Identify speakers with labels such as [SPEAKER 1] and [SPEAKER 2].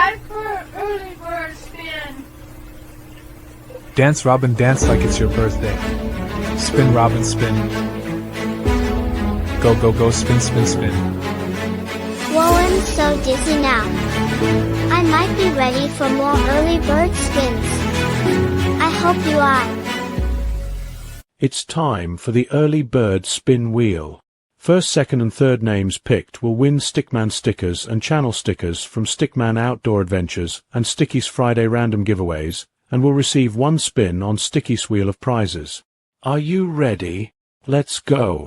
[SPEAKER 1] Time for early bird spin.
[SPEAKER 2] Dance, Robin, dance like it's your birthday. Spin, Robin, spin. Go, go, go, spin, spin, spin.
[SPEAKER 3] Whoa, I'm so dizzy now. I might be ready for more early bird spins. I hope you are.
[SPEAKER 4] It's time for the early bird spin wheel. First, second and third names picked will win Stickman stickers and channel stickers from Stickman Outdoor Adventures and Sticky's Friday random giveaways, and will receive one spin on Sticky's wheel of prizes. Are you ready? Let's go.